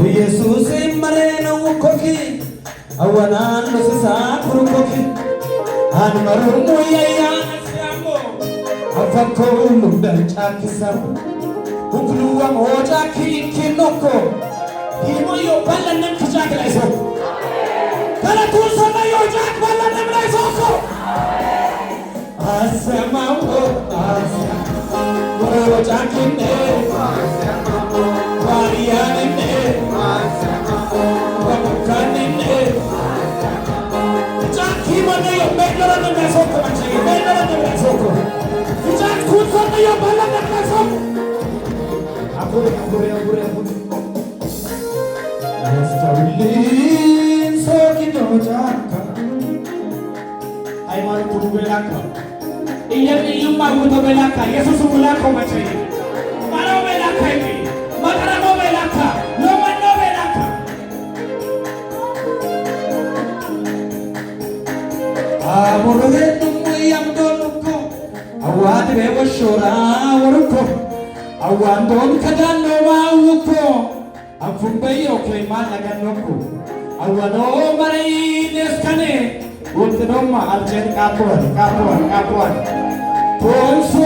ኢየሱስ መሬነው ኮኪ አወናን ለሰሳ ኩሩኮኪ አንመሩሙ ያያነስያሞ አፈኮ ሉንደንጫኪሰሩ ሁክሉዋ ሞጫኪ ኪኖኮ ይሞዮ ባለነም ክጫክ ላይ ሰው ከለቱ ሰማዮ ጫክ ባለነም ላይ ሰውኮ አሰማው አሰማው ጫኪኔ ዋሪያኔ awad bewo shora waruko awandon kadano mawuko afumbayo kleimana ganoko awano marai neskane ultnoma aljen kapuan ton so